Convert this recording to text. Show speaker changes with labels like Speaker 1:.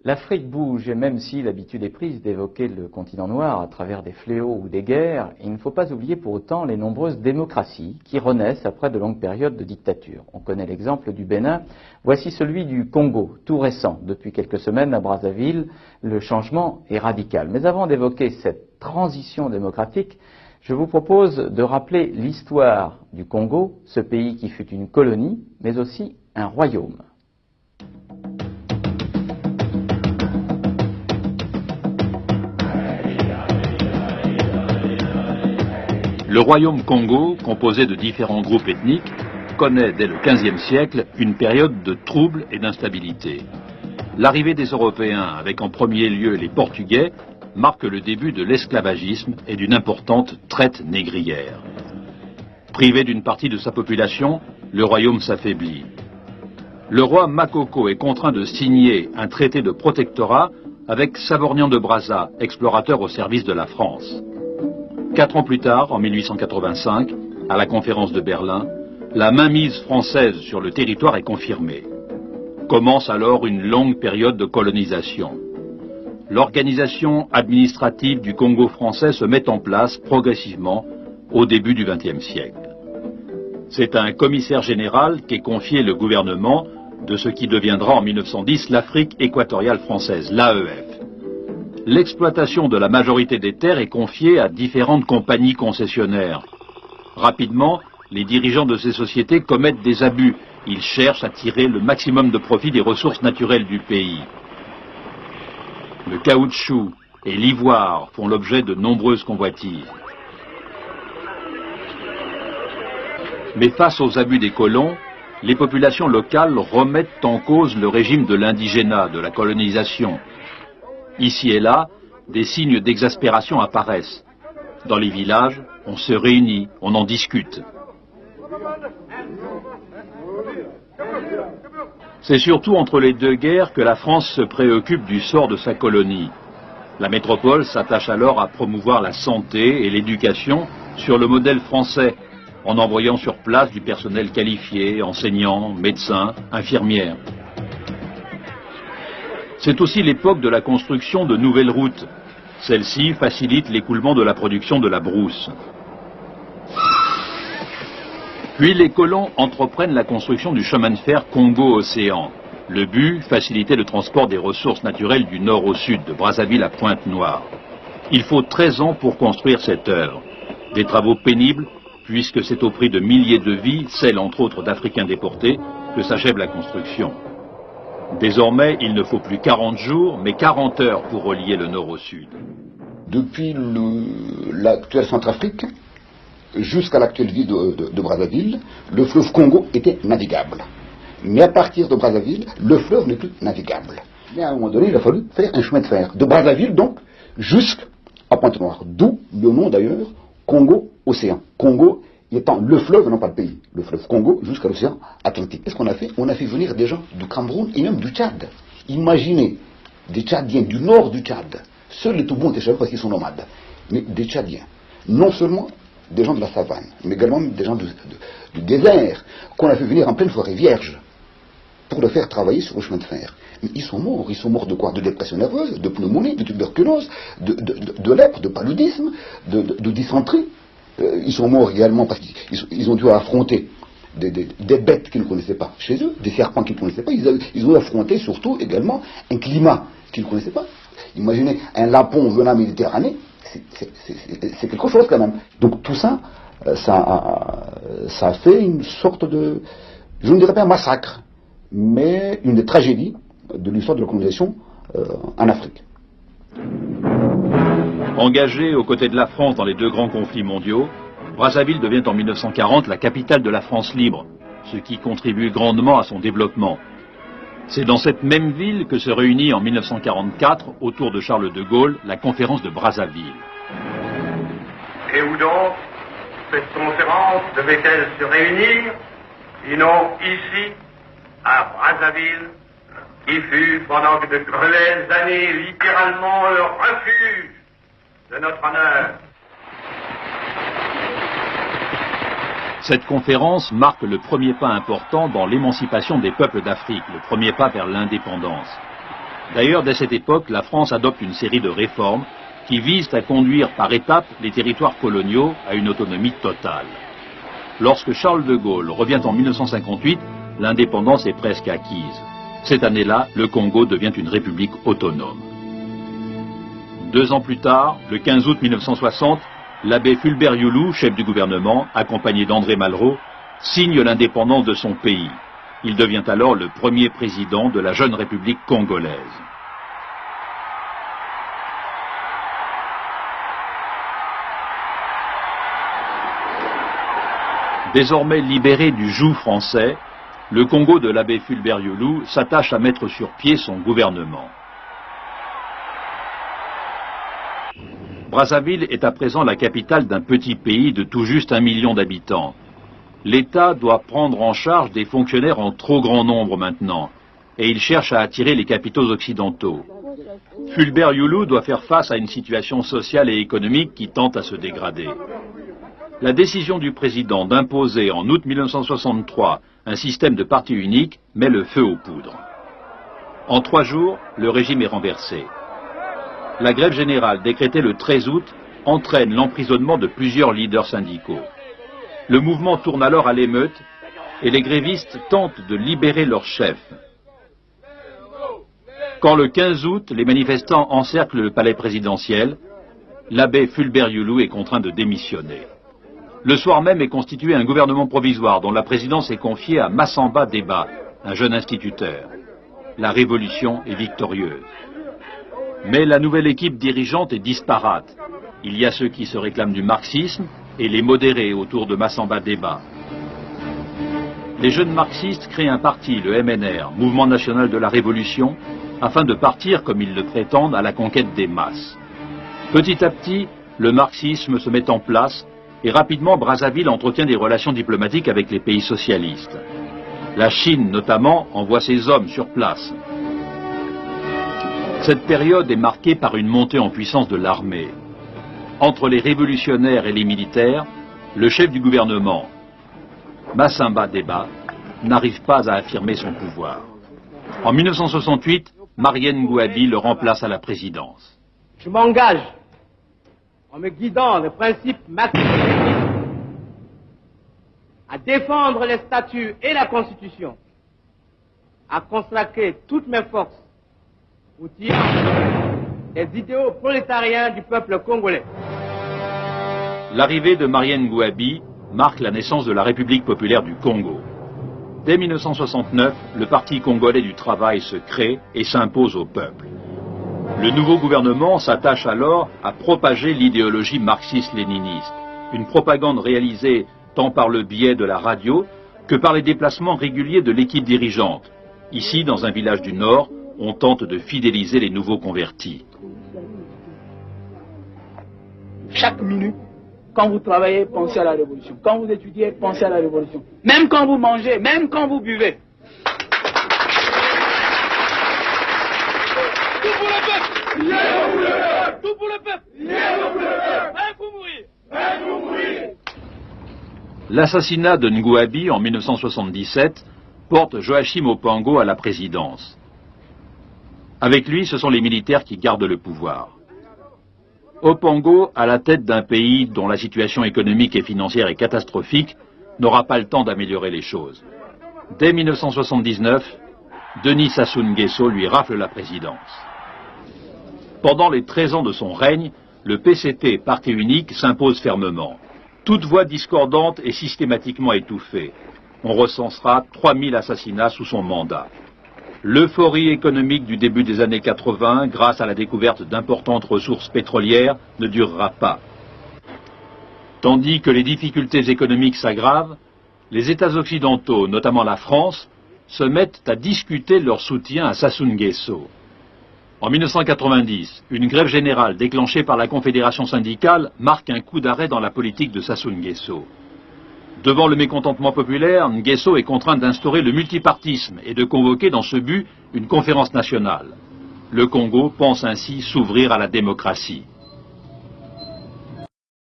Speaker 1: L'Afrique bouge, et même si l'habitude est prise d'évoquer le continent noir à travers des fléaux ou des guerres, il ne faut pas oublier pour autant les nombreuses démocraties qui renaissent après de longues périodes de dictature. On connaît l'exemple du Bénin, voici celui du Congo, tout récent. Depuis quelques semaines à Brazzaville, le changement est radical. Mais avant d'évoquer cette transition démocratique, je vous propose de rappeler l'histoire du Congo, ce pays qui fut une colonie, mais aussi un royaume.
Speaker 2: Le royaume Congo, composé de différents groupes ethniques, connaît dès le XVe siècle une période de troubles et d'instabilité. L'arrivée des Européens, avec en premier lieu les Portugais, marque le début de l'esclavagisme et d'une importante traite négrière. Privé d'une partie de sa population, le royaume s'affaiblit. Le roi Makoko est contraint de signer un traité de protectorat avec Savorgnan de Brazza, explorateur au service de la France. 4 ans plus tard, en 1885, à la conférence de Berlin, la mainmise française sur le territoire est confirmée. Commence alors une longue période de colonisation. L'organisation administrative du Congo français se met en place progressivement au début du XXe siècle. C'est à un commissaire général qu'est confié le gouvernement de ce qui deviendra en 1910 l'Afrique équatoriale française, l'AEF. L'exploitation de la majorité des terres est confiée à différentes compagnies concessionnaires. Rapidement, les dirigeants de ces sociétés commettent des abus. Ils cherchent à tirer le maximum de profit des ressources naturelles du pays. Le caoutchouc et l'ivoire font l'objet de nombreuses convoitises. Mais face aux abus des colons, les populations locales remettent en cause le régime de l'indigénat, de la colonisation. Ici et là, des signes d'exaspération apparaissent. Dans les villages, on se réunit, on en discute. C'est surtout entre les deux guerres que la France se préoccupe du sort de sa colonie. La métropole s'attache alors à promouvoir la santé et l'éducation sur le modèle français, en envoyant sur place du personnel qualifié, enseignants, médecins, infirmières. C'est aussi l'époque de la construction de nouvelles routes. Celles-ci facilitent l'écoulement de la production de la brousse. Puis les colons entreprennent la construction du chemin de fer Congo-Océan. Le but, faciliter le transport des ressources naturelles du nord au sud, de Brazzaville à Pointe-Noire. Il faut 13 ans pour construire cette œuvre. Des travaux pénibles, puisque c'est au prix de milliers de vies, celles entre autres d'Africains déportés, que s'achève la construction. Désormais, il ne faut plus 40 jours, mais 40 heures pour relier le nord au sud.
Speaker 3: Depuis l'actuelle Centrafrique jusqu'à l'actuelle ville de Brazzaville, le fleuve Congo était navigable. Mais à partir de Brazzaville, le fleuve n'est plus navigable. Mais à un moment donné, il a fallu faire un chemin de fer. De Brazzaville, donc, jusqu'à Pointe-Noire. D'où le nom d'ailleurs, Congo-Océan. Congo étant le fleuve, non pas le pays, le fleuve Congo jusqu'à l'océan Atlantique. Qu'est-ce qu'on a fait? On a fait venir des gens du Cameroun et même du Tchad. Imaginez des Tchadiens du nord du Tchad. Seuls les Toubous ont échappé parce qu'ils sont nomades. Mais des Tchadiens. Non seulement des gens de la savane, mais également des gens du désert, qu'on a fait venir en pleine forêt vierge pour le faire travailler sur le chemin de fer. Mais ils sont morts de quoi? De dépression nerveuse, de pneumonie, de tuberculose, de lèpre, de paludisme, de dysenterie. Ils sont morts également parce qu'ils ont dû affronter des bêtes qu'ils ne connaissaient pas chez eux, des serpents qu'ils ne connaissaient pas. Ils ont affronté surtout également un climat qu'ils ne connaissaient pas. Imaginez un lapon venant en Méditerranée, c'est quelque chose quand même. Donc tout ça, ça a fait une sorte de, je ne dirais pas un massacre, mais une tragédie de l'histoire de la colonisation en Afrique.
Speaker 2: Engagé aux côtés de la France dans les deux grands conflits mondiaux, Brazzaville devient en 1940 la capitale de la France libre, ce qui contribue grandement à son développement. C'est dans cette même ville que se réunit en 1944, autour de Charles de Gaulle, la conférence de Brazzaville.
Speaker 4: Et où donc cette conférence devait-elle se réunir, sinon ici, à Brazzaville, qui fut pendant de cruelles années littéralement le refuge de notre honneur.
Speaker 2: Cette conférence marque le premier pas important dans l'émancipation des peuples d'Afrique, le premier pas vers l'indépendance. D'ailleurs, dès cette époque, la France adopte une série de réformes qui visent à conduire par étapes les territoires coloniaux à une autonomie totale. Lorsque Charles de Gaulle revient en 1958, l'indépendance est presque acquise. Cette année-là, le Congo devient une république autonome. 2 ans plus tard, le 15 août 1960, l'abbé Fulbert Youlou, chef du gouvernement, accompagné d'André Malraux, signe l'indépendance de son pays. Il devient alors le premier président de la jeune République congolaise. Désormais libéré du joug français, le Congo de l'abbé Fulbert Youlou s'attache à mettre sur pied son gouvernement. Brazzaville est à présent la capitale d'un petit pays de tout juste 1 million d'habitants. L'État doit prendre en charge des fonctionnaires en trop grand nombre maintenant, et il cherche à attirer les capitaux occidentaux. Fulbert Youlou doit faire face à une situation sociale et économique qui tente à se dégrader. La décision du président d'imposer en août 1963 un système de parti unique met le feu aux poudres. En 3 jours, le régime est renversé. La grève générale décrétée le 13 août entraîne l'emprisonnement de plusieurs leaders syndicaux. Le mouvement tourne alors à l'émeute et les grévistes tentent de libérer leur chef. Quand le 15 août, les manifestants encerclent le palais présidentiel, l'abbé Fulbert Youlou est contraint de démissionner. Le soir même est constitué un gouvernement provisoire dont la présidence est confiée à Massamba Deba, un jeune instituteur. La révolution est victorieuse. Mais la nouvelle équipe dirigeante est disparate. Il y a ceux qui se réclament du marxisme et les modérés autour de Massamba Deba. Les jeunes marxistes créent un parti, le MNR, Mouvement National de la Révolution, afin de partir, comme ils le prétendent, à la conquête des masses. Petit à petit, le marxisme se met en place et rapidement Brazzaville entretient des relations diplomatiques avec les pays socialistes. La Chine, notamment, envoie ses hommes sur place. Cette période est marquée par une montée en puissance de l'armée. Entre les révolutionnaires et les militaires, le chef du gouvernement, Massamba Deba, n'arrive pas à affirmer son pouvoir. En 1968, Marienne Gouabi le remplace à la présidence.
Speaker 5: Je m'engage, en me guidant le principe marxiste, à défendre les statuts et la Constitution, à consacrer toutes mes forces au tirant des idéaux prolétariens du peuple congolais.
Speaker 2: L'arrivée de Marienne Gouabi marque la naissance de la République populaire du Congo. Dès 1969, le Parti congolais du travail se crée et s'impose au peuple. Le nouveau gouvernement s'attache alors à propager l'idéologie marxiste-léniniste, une propagande réalisée tant par le biais de la radio que par les déplacements réguliers de l'équipe dirigeante. Ici, dans un village du Nord, on tente de fidéliser les nouveaux convertis.
Speaker 6: Chaque minute, quand vous travaillez, pensez à la révolution. Quand vous étudiez, pensez à la révolution. Même quand vous mangez, même quand vous buvez. Tout pour le peuple! Tout pour le peuple! Prêt pour mourir! Prêt pour mourir!
Speaker 2: L'assassinat de Ngouabi en 1977 porte Joachim Opango à la présidence. Avec lui, ce sont les militaires qui gardent le pouvoir. Opango, à la tête d'un pays dont la situation économique et financière est catastrophique, n'aura pas le temps d'améliorer les choses. Dès 1979, Denis Sassou Nguesso lui rafle la présidence. Pendant les 13 ans de son règne, le PCT, parti unique, s'impose fermement. Toute voix discordante est systématiquement étouffée. On recensera 3000 assassinats sous son mandat. L'euphorie économique du début des années 80, grâce à la découverte d'importantes ressources pétrolières, ne durera pas. Tandis que les difficultés économiques s'aggravent, les États occidentaux, notamment la France, se mettent à discuter leur soutien à Sassou Nguesso. En 1990, une grève générale déclenchée par la Confédération syndicale marque un coup d'arrêt dans la politique de Sassou Nguesso. Devant le mécontentement populaire, Nguesso est contraint d'instaurer le multipartisme et de convoquer dans ce but une conférence nationale. Le Congo pense ainsi s'ouvrir à la démocratie.